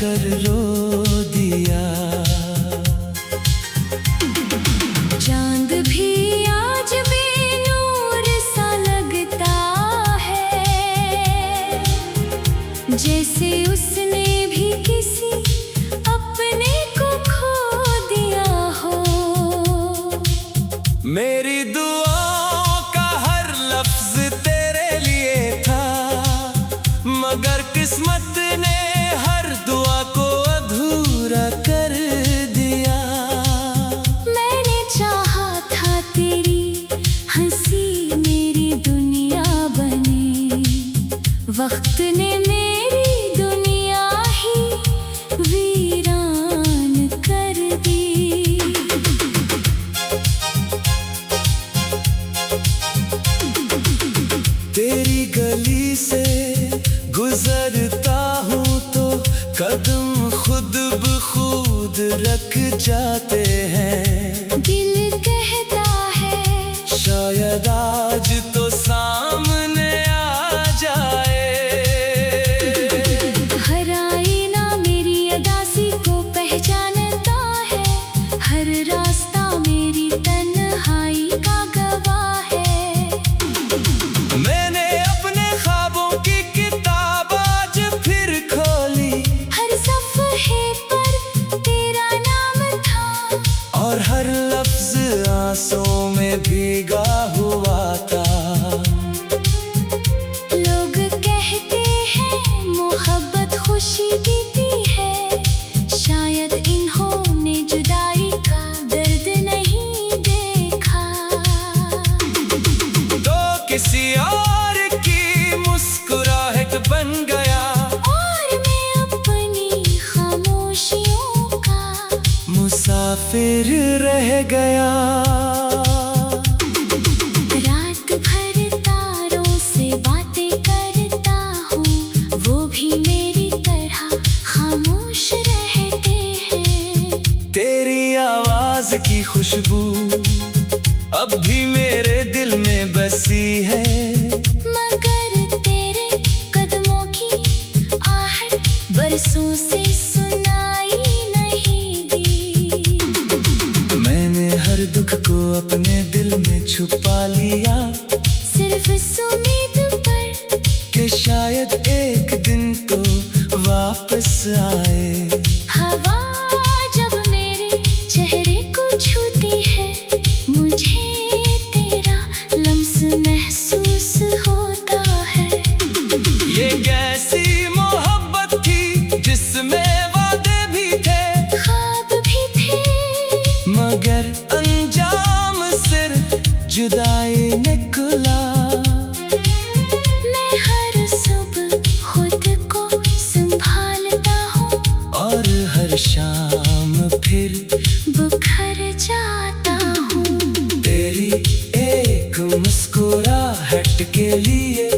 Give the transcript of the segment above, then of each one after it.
कर रो दिया। चांद भी आज बेनूर सा लगता है, जैसे उसने भी किसी अपने को खो दिया हो। मेरी दुआओं का हर लफ्ज तेरे लिए था, मगर किस्मत ने हर दुआ को अधूरा कर दिया। मैंने चाहा था तेरी हंसी मेरी दुनिया बने, वक्त ने मेरी दुनिया ही वीरान कर दी। तेरी गली से गुजरता हूँ तो कदम खुद ब खुद रख जाते हैं। दिल कहता है शायद आज तो सामने आ जाए। हर आईना मेरी अदासी को पहचानता है, हर रास्ता मेरी तन्हाई का गवाह है। मैंने अपने ख्वाबों की किताब आज फिर खोली, हर सफ़हे पर तेरा नाम था, और हर लफ्ज आंसुओं में भीगा हुआ था। लोग कहते हैं मोहब्बत खुशी देती है, शायद इन्होंने जुदाई का दर्द नहीं देखा। तो किसी और की मुस्कुराहट बन गया, और मैं अपनी खामोशियों का मुसाफिर रह गया। रात भर तारों से बातें करता हूँ, वो भी मेरी तरह खामोश रहते हैं। तेरी आवाज की खुशबू अब भी मेरे दिल में बसी है, मगर तेरे कदमों की आहट बरसों से सुनाई नहीं दी। मैंने हर दुख को अपने दिल में छुपा लिया, सिर्फ इस उम्मीद पर कि शायद एक दिन तो वापस आए। हवा जब मेरे चेहरे को छूती है, मुझे तेरा लम्स महसूस होता है। ये कैसी मोहब्बत थी जिसमें वादे भी थे, ख्वाब भी थे, मगर अंजाम सिर्फ जुदाई निकला। मैं हर सुबह खुद को संभालता हूँ, और हर शाम फिर बिखर जाता हूँ। तेरी एक मुस्कुराहट के लिए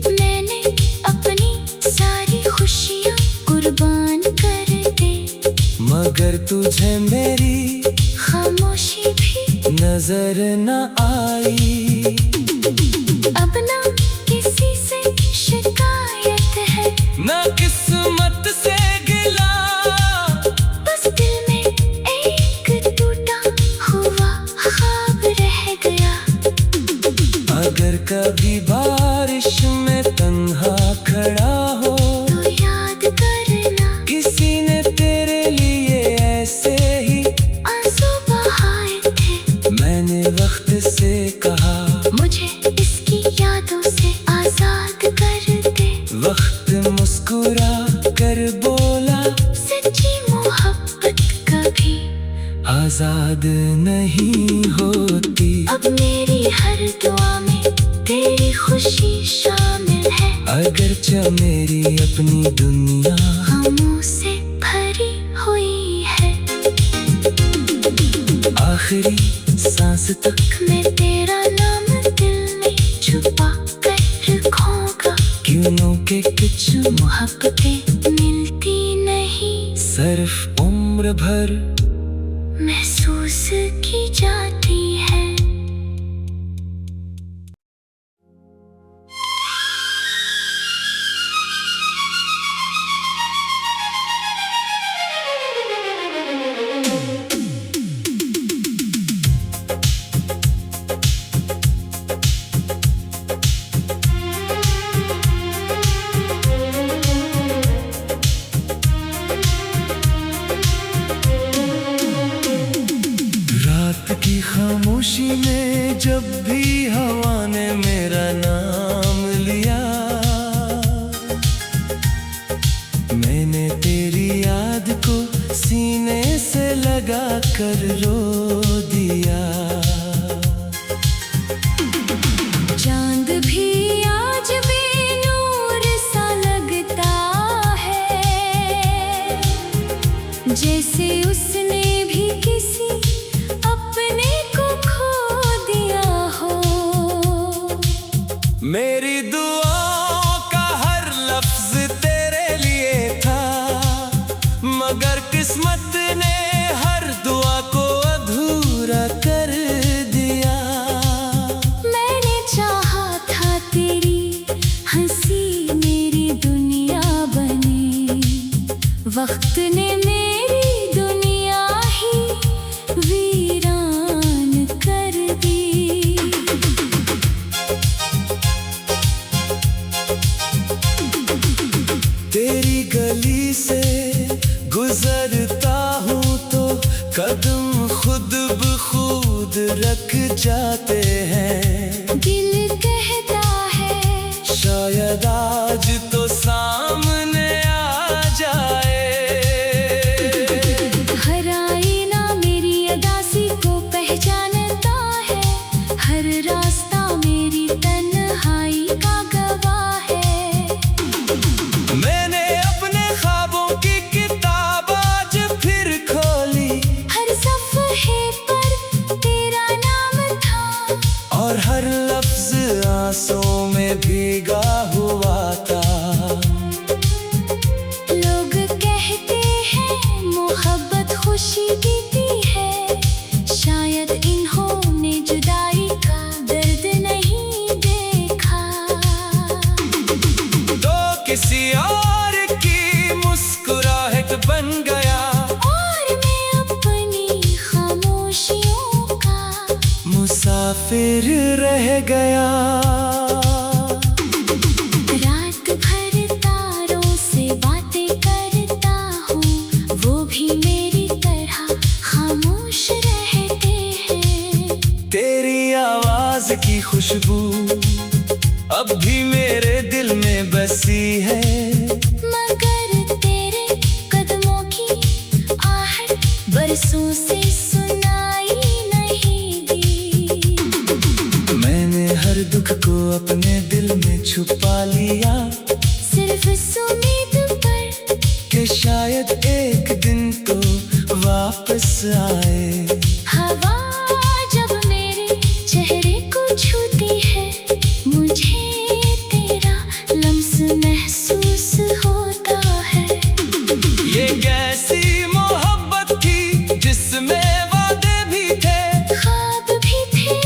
मैंने अपनी सारी खुशियाँ कुर्बान कर दी, मगर तुझे मेरी खामोशी भी नजर न आई। अब ना किसी से शिकायत है, न किस्मत से गिला, बस दिल में एक टूटा हुआ ख्वाब रह गया। अगर कभी बारिश में तन्हा खड़ा हो, तो याद करना किसी ने तेरे लिए ऐसे ही आंसू बहाए थे। मैंने वक्त से कहा, मुझे इसकी यादों से आजाद कर दे। वक्त मुस्कुरा कर बोला, सच्ची मोहब्बत कभी आजाद नहीं होती। अब मेरी हर दुआ में तेरी खुशी शामिल है, अगरचे मेरी अपनी दुनिया गमों से भरी हुई है। आखिरी सांस तक मैं तेरा नाम दिल में छुपा कर रखूंगा, क्यों के कुछ मोहब्बतें मिलती नहीं, सिर्फ उम्र भर महसूस की जाती है। खामोशी में जब भी हवा ने मेरा नाम लिया, मैंने तेरी याद को सीने से लगा कर रो दिया। चांद भी आज बेनूर सा लगता है, जैसे उसने भी किसी अपने को खो दिया हो। मेरी दुआओं का हर लफ्ज तेरे लिए था, मगर किस्मत ने हर दुआ को अधूरा कर दिया। मैंने चाहा था तेरी हंसी मेरी दुनिया बने, वक्त ने मेरी दुनिया ही वीरान कर दी। तेरी गली से गुजरता हूँ तो कदम खुद ब खुद रख जाते हैं। दिल कहता है शायद आज तो सामने आ जाए। हर आईना मेरी अदासी को पहचानता है, हर रास्ता मेरी तन्हाई का गवाह है। मैंने अपने ख्वाबों की किताब आज फिर खोली, हर सफ़हे पर तेरा नाम था, और हर लफ्ज आंसुओं में भीगा हुआ था। लोग कहते हैं मोहब्बत खुशी देती है, शायद इन्होंने जुदाई का दर्द नहीं देखा। तो किसी और की मुस्कुराहट बन गया, और मैं अपनी खामोशियों का मुसाफिर रह गया। रात भर तारों से बातें करता हूँ, वो भी मेरी तरह खामोश रहते हैं। तेरी आवाज की खुशबू अब भी मेरे दिल में बसी है, मगर तेरे कदमों की आहट बरसों से सुनाई नहीं दी। मैंने हर दुख को अपने दिल में छुपा लिया, सिर्फ इस उम्मीद पर कि शायद एक दिन तो वापस आए। हवा जब मेरे चेहरे को छूती है, मुझे तेरा लम्स महसूस होता है। ये कैसी मोहब्बत थी जिसमें वादे भी थे, ख्वाब भी थे,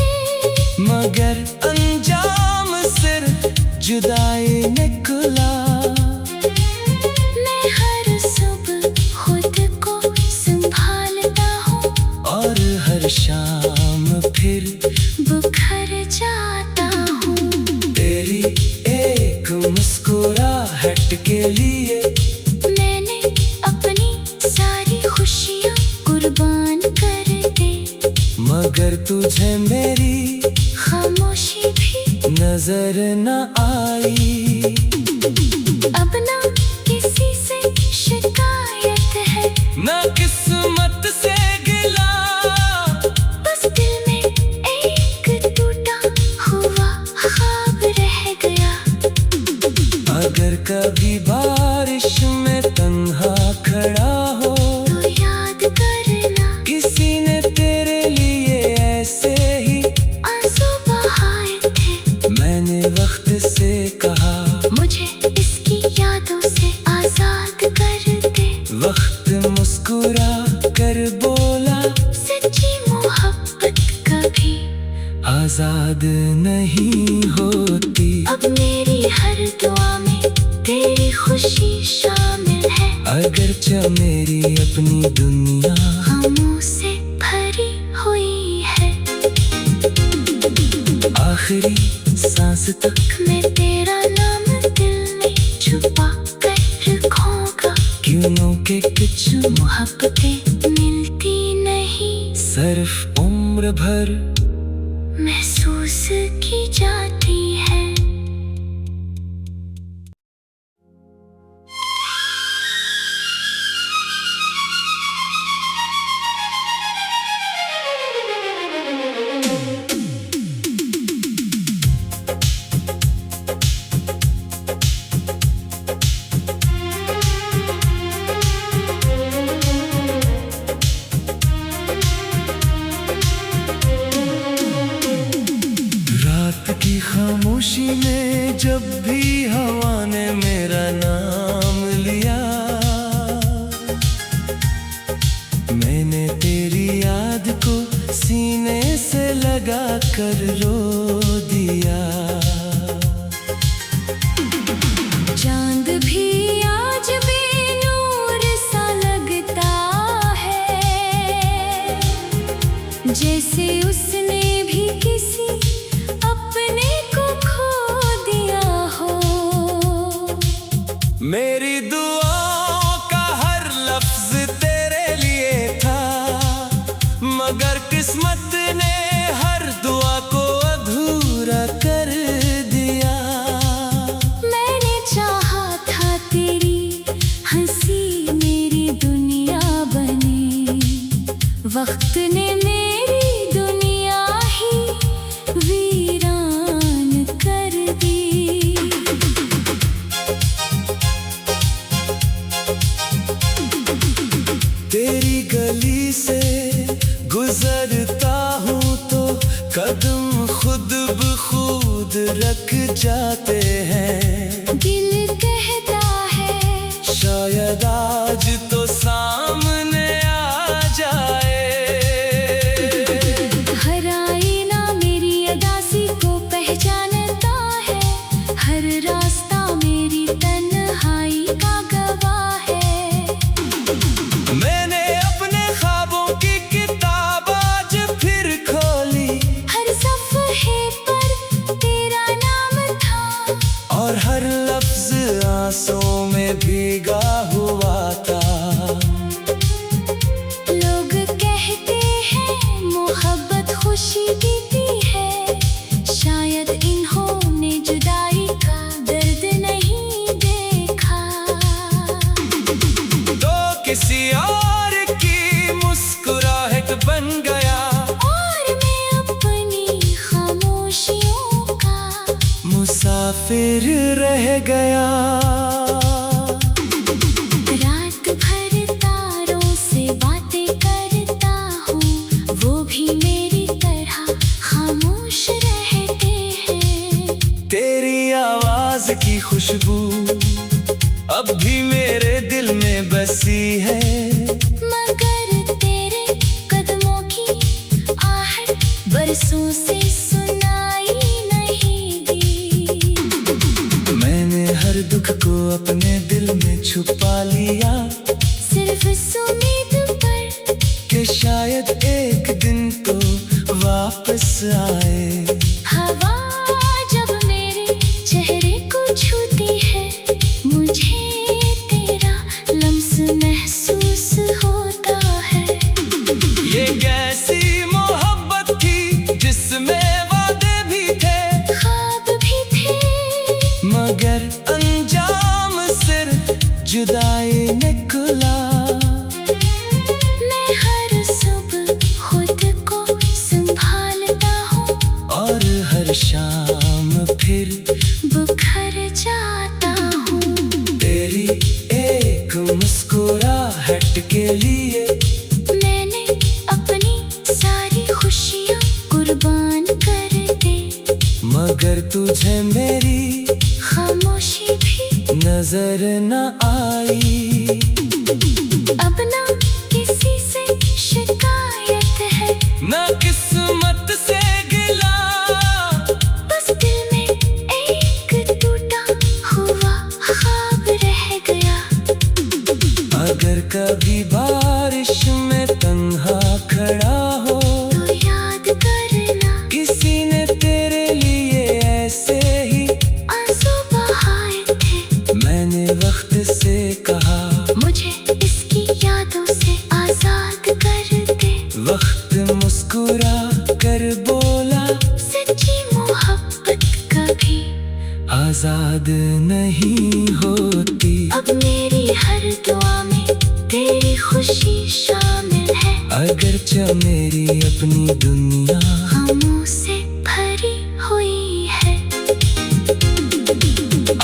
मगर अंजाम सिर्फ जुदाई निकला। मैं हर सुबह खुद को संभालता हूँ, और हर शाम फिर बुखर जाता हूँ। तेरी एक मुस्कुराहट के लिए मैंने अपनी सारी खुशियाँ कुर्बान कर दी, मगर तुझे मेरी खामोशी भी नजर न आई। अब ना किसी से शिकायत है, ना किस्मत से गिला, बस दिल में एक टूटा हुआ ख्वाब रह गया। अगर कभी बारिश में तन्हा खड़ा हो, तो याद करना किसी ने तेरे लिए ऐसे ही आंसू बहाए थे। मैंने वक्त से कहा, मुझे इसकी यादों से आजाद कर दे। वक्त मुस्कुरा कर बोला, सच्ची मोहब्बत कभी आजाद नहीं होती। अब मेरी हर दुआ में तेरी खुशी शामिल है, अगरचे मेरी अपनी दुनिया गमों से भरी हुई है। आखिरी सांस तक मैं तेरा नाम दिल में छुपा कर रखूंगा, क्यों के कुछ मोहब्बतें मिलती नहीं। सिर्फ उम्र उम्र भर महसूस की जाती है। रात की खामोशी में जब भी हवा ने मेरा नाम लिया, मैंने तेरी याद को सीने से लगा कर रो दिया। चांद भी आज बेनूर सा लगता है, जैसे उसने भी किसी अपने को खो दिया हो। मेरी दुआओं का हर लफ्ज तेरे लिए था, मगर किस्मत ने हर दुआ को अधूरा कर दिया। मैंने चाहा था तेरी हंसी मेरी दुनिया बने, वक्त ने मेरी दुनिया ही वीरान कर दी। तेरी गली से गुजरता हूँ तो कदम खुद ब खुद रख जाते हैं। दिल कहता है शायद आज तो सामने आ जाए। हर आईना मेरी अदासी को पहचानता है, हर रास्ता मेरी तन्हाई का गवाह है। मैंने अपने ख्वाबों की किताब आज फिर खोली, हर सफ़हे पर तेरा नाम था, और हर लफ्ज आंसुओं में भीगा हुआ था। लोग कहते हैं मोहब्बत खुशी देती है, शायद इन्होंने जुदाई का दर्द नहीं देखा। तो किसी और की मुस्कुराहट बन गया, और मैं अपनी खामोशियों का मुसाफिर रह गया। रात भर तारों से बातें करता हूँ, वो भी मेरी तरह खामोश रहते हैं। तेरी आवाज की खुशबू अब भी मेरे दिल में बसी है, मगर तेरे कदमों की आहट बरसों से सुनाई नहीं दी। मैंने हर दुख को अपने दिल में छुपा लिया, सिर्फ इस उम्मीद पर कि शायद एक दिन तो वापस आए। हवा जब मेरे चेहरे को छूती है, मुझे तेरा लम्स महसूस होता है। ये कैसी मोहब्बत थी जिसमें वादे भी थे, ख्वाब भी थे, मगर अंजाम सिर्फ जुदाई निकला। मैं हर सुबह खुद को संभालता हूँ, और हर शाम फिर बिखर जाता हूँ। तेरी एक मुस्कुराहट के लिए मैंने अपनी सारी खुशियाँ कुर्बान कर दी, मगर तुझे मेरी खामोशी भी नजर न आई। अब ना किसी से शिकायत है, न किस्मत से गिला, बस दिल में एक टूटा हुआ ख्वाब रह गया। अगर कभी बारिश में तन्हा खड़ा हो, तो याद करना किसी ने तेरे लिए ऐसे ही आंसू बहाए थे। मैंने वक्त से कहा बोला, सच्ची मोहब्बत कभी आजाद नहीं होती। अब मेरी हर दुआ में तेरी खुशी शामिल है। अगरचे मेरी अपनी दुनिया गमों से भरी हुई है।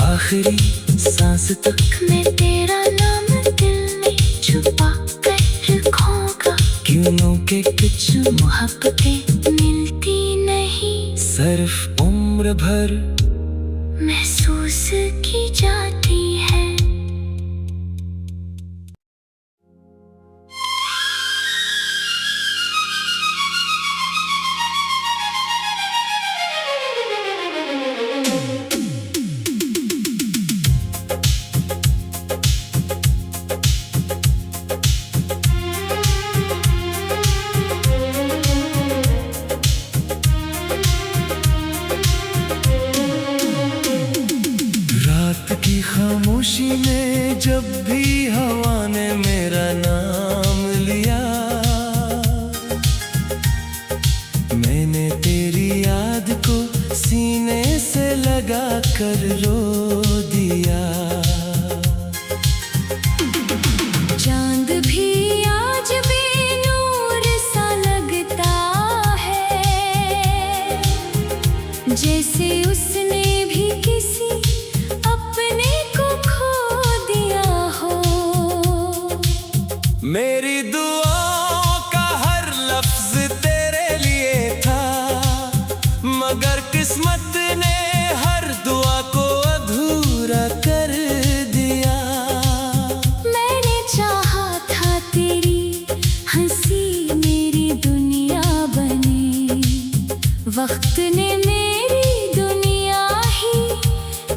आखिरी सांस तक मैं तेरा नाम दिल में छुपा कर रखूंगा। क्यों के कुछ मोहब्बतें मिलती नहीं, सिर्फ उम्र भर महसूस की जाती है। की खामोशी में जब भी हवा ने मेरा नाम लिया, मैंने तेरी याद को सीने से लगा कर रो दिया। चांद भी आज बेनूर सा लगता है, जैसे उसने भी किसी मेरी दुआओं का हर लफ्ज तेरे लिए था, मगर किस्मत ने हर दुआ को अधूरा कर दिया। मैंने चाहा था तेरी हंसी मेरी दुनिया बने, वक्त ने मेरी दुनिया ही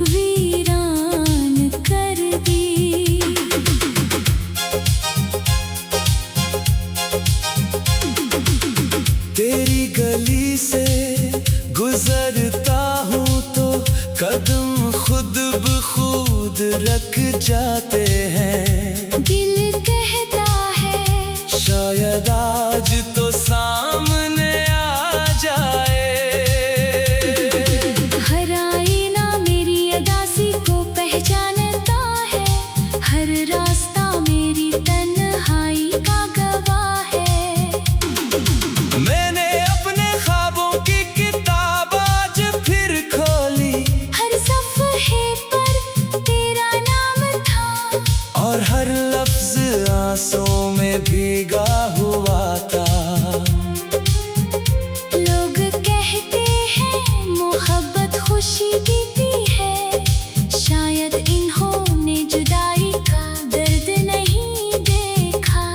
वीरान कर दी। तेरी गली से गुजरता हूँ तो कदम खुद ब खुद रख जाते हैं। दिल कहता है शायद आज तो सामने आ जाए। हर आईना मेरी अदासी को पहचानता है, हर रास्ता मेरी तन्हाई का गवाह है। मैंने अपने ख्वाबों की किताब आज फिर खोली, हर सफ़हे पर तेरा नाम था, और हर लफ्ज आंसुओं में भीगा हुआ था। लोग कहते हैं मोहब्बत खुशी देती है, शायद इन्होंने जुदाई का दर्द नहीं देखा।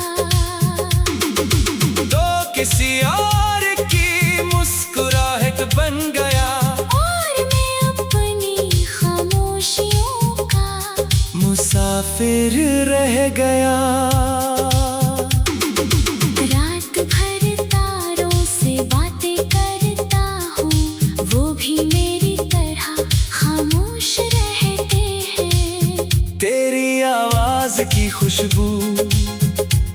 तो किसी और की मुस्कुराहट बन गया, और मैं अपनी खामोशियों का मुसाफिर रह गया। रात भर तारों से बातें करता हूँ, वो भी मेरी तरह खामोश रहते हैं। तेरी आवाज की खुशबू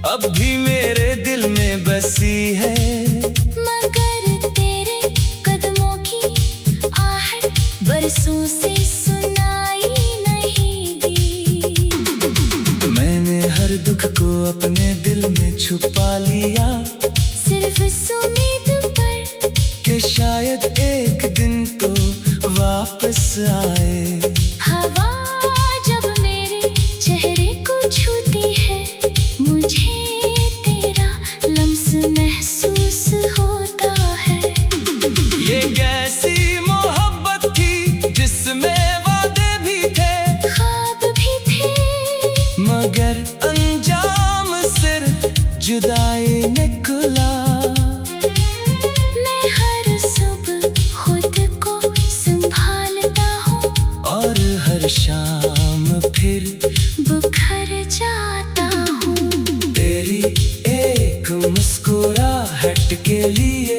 अब भी मेरे दिल में बसी है, मगर तेरे कदमों की आहट बरसों से सुनाई नहीं दी। मैंने हर दुख को अपने दिल में छुपा लिया, सिर्फ इस उम्मीद पर कि शायद एक दिन तो वापस आए। हवा जब मेरे चेहरे को छूती है, मुझे तेरा लम्स महसूस होता है। ये कैसी मोहब्बत थी जिसमें वादे भी थे, ख्वाब भी थे, मगर अंजाम सिर्फ जुदाई निकला। मैं हर सुबह खुद को संभालता हूँ, और हर शाम फिर बिखर जाता हूँ। तेरी एक मुस्कुराहट के लिए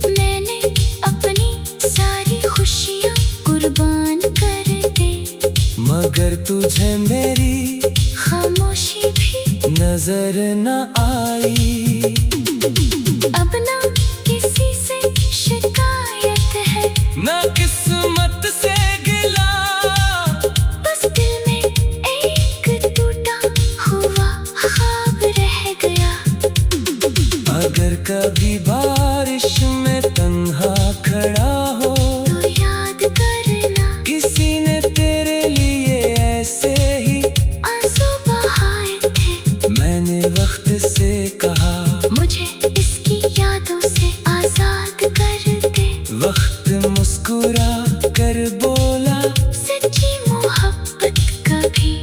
मैंने अपनी सारी खुशियाँ कुर्बान कर दी, मगर तुझे मेरी खामोशी भी नजर न आई। अब ना किसी से वक्त मुस्कुरा कर बोला, सच्ची मोहब्बत कभी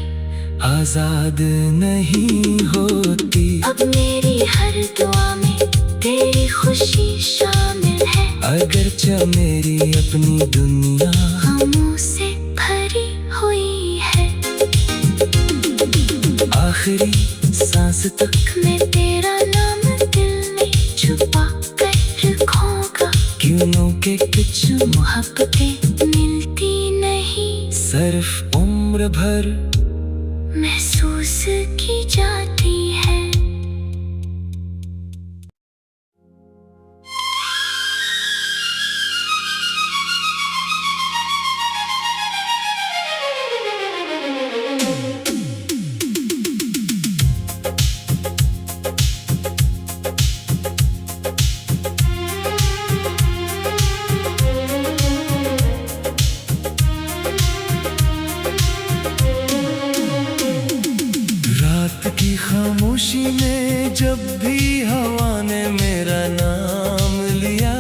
आजाद नहीं होती। अब मेरी हर दुआ में तेरी खुशी शामिल है। अगरचे मेरी अपनी दुनिया गमों से भरी हुई है। आखिरी सांस तक मैं तेरा नाम दिल में छुपा कर रखूंगा, क्यों के कुछ मोहब्बतें मिलती नहीं, सिर्फ उम्र भर महसूस की जाती है। की खामोशी में जब भी हवा ने मेरा नाम लिया,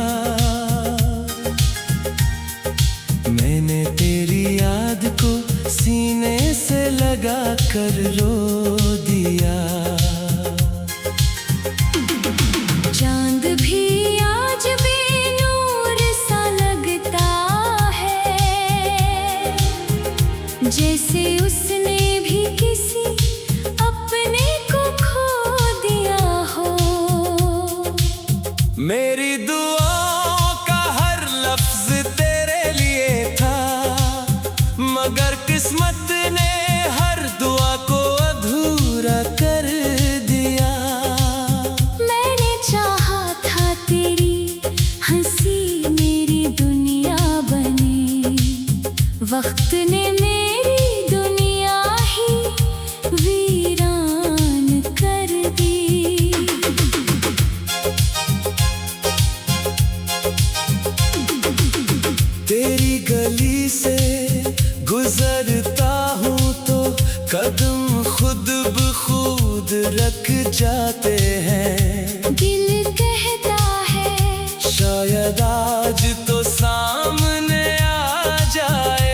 मैंने तेरी याद को सीने से लगा कर रो दिया। चांद भी आज बेनूर सा लगता है, जैसे उसने भी किसी मेरी दुआओं का हर लफ्ज तेरे लिए था, मगर किस्मत ने हर दुआ को अधूरा कर दिया। मैंने चाहा था तेरी हंसी मेरी दुनिया बने, वक्त ने मेरी दुनिया ही वीरान कर दी। तेरी गली से गुजरता हूँ तो कदम खुद ब खुद रख जाते हैं। दिल कहता है शायद आज तो सामने आ जाए।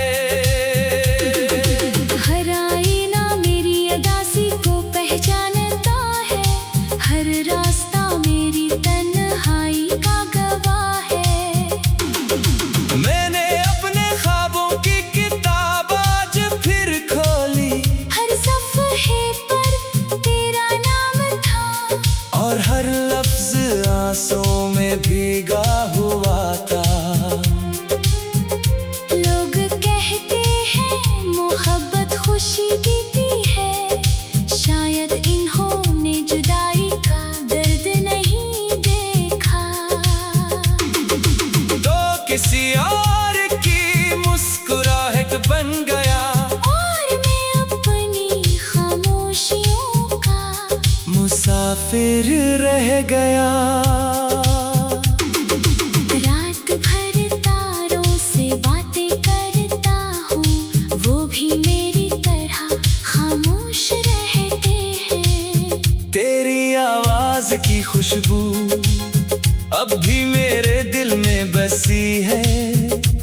हर आईना मेरी अदासी को पहचानता है, हर रास्ता मेरी तन्हाई का गवाह है। मैंने अपने ख्वाबों की किताब आज फिर खोली, हर सफ़हे पर तेरा नाम था, और हर लफ्ज आंसुओं में भीगा हुआ था। लोग कहते हैं मोहब्बत खुशी देती है, शायद इन्होंने जुदाई का दर्द नहीं देखा। तो किसी और की मुस्कुराहट बन गया, और मैं अपनी खामोशियों का मुसाफिर रह गया। रात भर तारों से बातें करता हूँ, वो भी मेरी तरह खामोश रहते हैं। तेरी आवाज की खुशबू अब भी मेरे दिल में बसी है,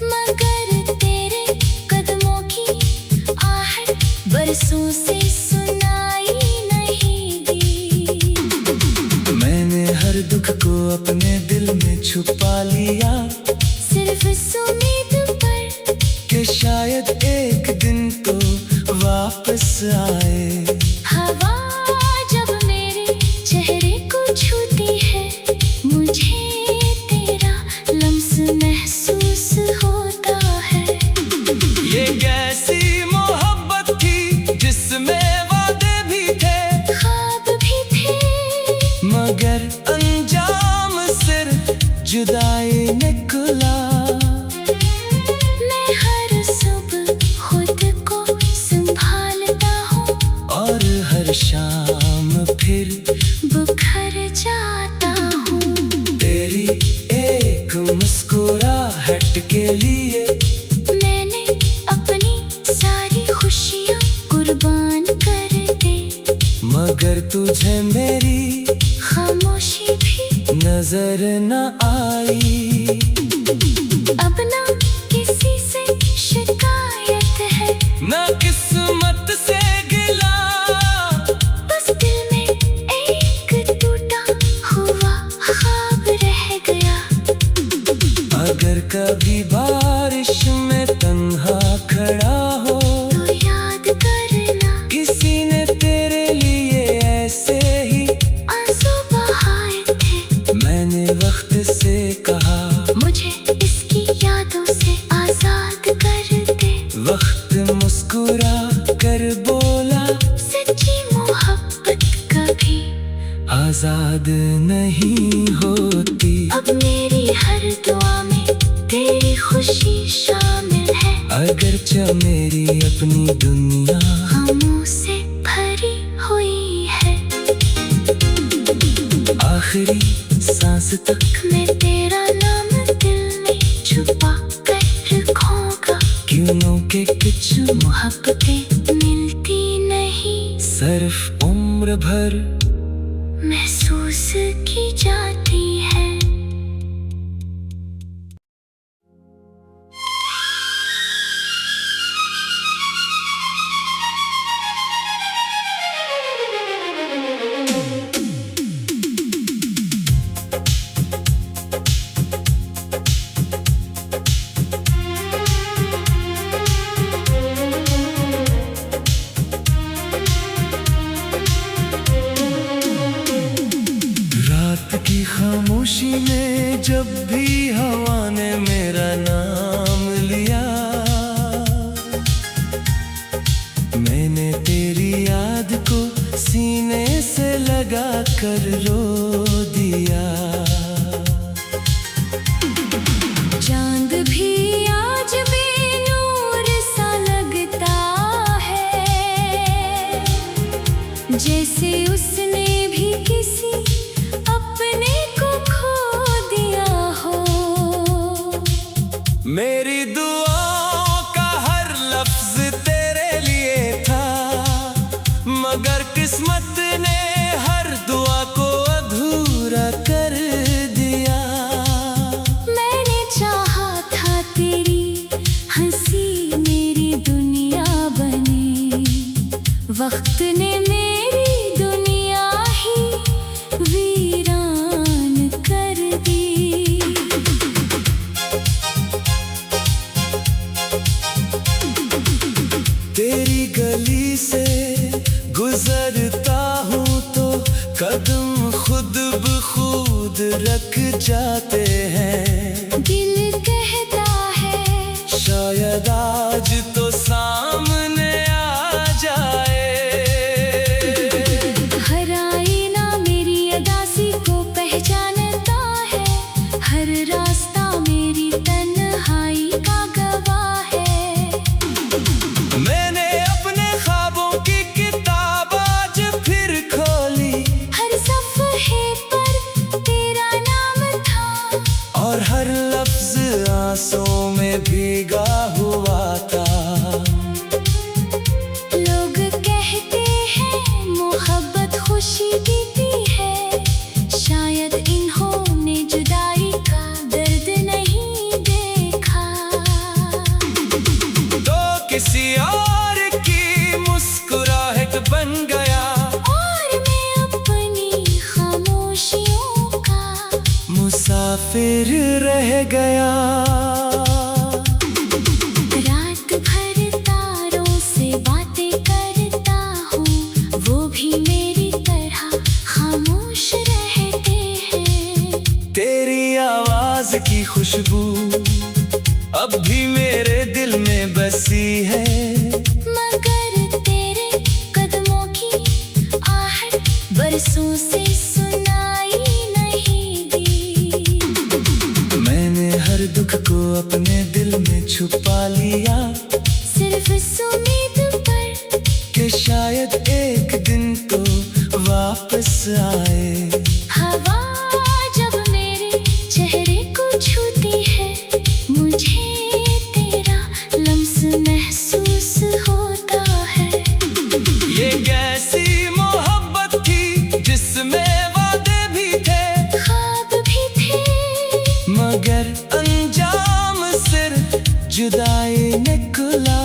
मगर तेरे कदमों की आहट बरसों से सुनाई नहीं दी। मैंने हर दुख को अपने दिल में छुपा लिया, सिर्फ इस उम्मीद पर कि शायद एक दिन तो वापस आए। हवा जब मेरे चेहरे को छूती है, मुझे तेरा लम्स महसूस होता है। ये कैसी मोहब्बत थी जिसमें वादे भी थे, ख्वाब भी थे, मगर अंजाम सिर्फ जुदाई निकला। मैं हर सुबह खुद को संभालता हूँ, और हर शाम फिर बुखर जाता हूँ। तेरी एक मुस्कुराहट के लिए मैंने अपनी सारी खुशियाँ कुर्बान कर दी, मगर तुझे मेरी खामोशी भी नजर न आई। अगर कभी बारिश में तन्हा खड़ा हो तो याद करना, किसी ने तेरे लिए ऐसे ही आंसू बहाए थे। मैंने वक्त से कहा मुझे इसकी यादों से आजाद कर दे। वक्त मुस्कुरा कर बोला सच्ची मोहब्बत कभी आजाद नहीं होती। अब मेरी हर दुआ में तेरी खुशी शामिल है। अगरचे मेरी अपनी दुनिया गमों से भरी हुई है। आखिरी सांस तक मैं तेरा नाम दिल में छुपा कर रखूंगा। क्यों के कुछ मोहब्बतें मिलती नहीं, सिर्फ उम्र भर महसूस की जाती है। रात की खामोशी में जब भी हवा ने मेरा नाम लिया, मैंने तेरी याद को सीने से लगा कर रो दिया। चांद भी आज बेनूर सा लगता है, जैसे उसने भी किसी अपने को खो दिया हो। मेरी दुआओं का हर लफ्ज तेरे लिए था, मगर किस्मत ने हर दुआ को अधूरा कर दिया। मैंने चाहा था तेरी हंसी मेरी दुनिया बने, वक्त ने मेरी दुनिया ही वीरान कर दी। तेरी गली से गुजरता हूँ तो कदम खुद ब खुद रख जाते हैं। दिल कहता है शायद आज तो सामने आ जाए। हर आईना मेरी अदासी को पहचानता है, हर रास्ता मेरी तन्हाई का गवाह है। मैंने अपने ख्वाबों की किताब आज फिर खोली, हर सफ़हे पर तेरा नाम था, और हर लफ्ज आंसुओं में भीगा हुआ था। लोग कहते हैं मोहब्बत खुशी देती है, शायद इन्होंने जुदाई का दर्द नहीं देखा। तो किसी और की मुस्कुराहट बन गया, और मैं अपनी खामोशियों का मुसाफिर रह गया। रात भर तारों से बातें करता हूँ, वो भी मेरी तरह खामोश रहते हैं। तेरी आवाज की खुशबू अब भी मेरे दिल में बसी है, मगर तेरे कदमों की आहट बरसों से सुनाई नहीं दी। मैंने हर दुख को अपने दिल में छुपा लिया, सिर्फ इस उम्मीद पर कि शायद एक दिन तो वापस आए। हवा जब मेरे चेहरे को छूती है, मुझे तेरा लम्स महसूस होता है। ये कैसी मोहब्बत थी जिसमें वादे भी थे, ख्वाब भी थे, मगर अंजाम सिर्फ जुदाई निकला।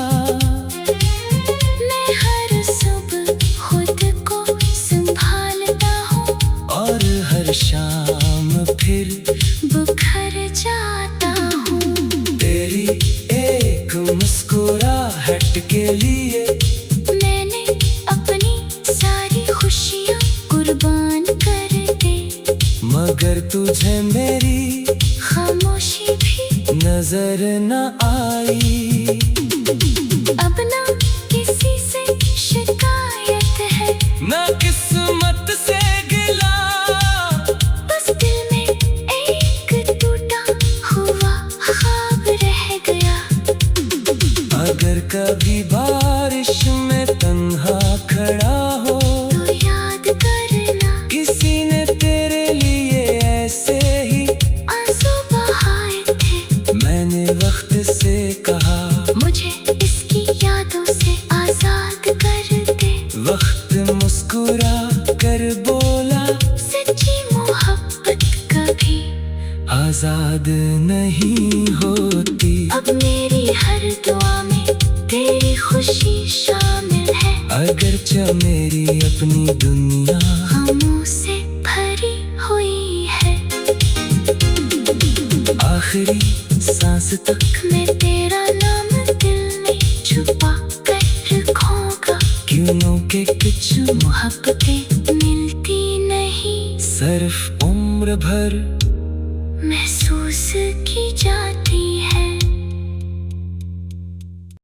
मैं हर सुबह खुद को संभालता हूँ, और हर शाम फिर बिखर जाता हूँ। के लिए मैंने अपनी सारी खुशियाँ कुर्बान कर दे, मगर तुझे मेरी खामोशी भी नजर न आई। अब ना किसी से शिकायत है, ना किस्मत से गिला, बस दिल में एक टूटा हुआ ख्वाब रह गया। अगर कभी बारिश में तन्हा खड़ा हो तो याद करना, किसी ने तेरे लिए ऐसे ही आंसू बहाए थे। मैंने वक्त से कहा मुझे इसकी यादों से आजाद कर दे, वक्त मुस्कुरा कर बोला सच्ची मोहब्बत कभी आजाद नहीं होती। अब मेरी हर दुआ में तेरी खुशी शामिल है, अगरचे मेरी अपनी दुनिया गमों से भरी हुई है। आखिरी सांस तक मैं तेरा नाम दिल में छुपा कर रखूंगा, क्यों के कुछ मोहब्बतें मिलती नहीं, सिर्फ उम्र भर महसूस की जाती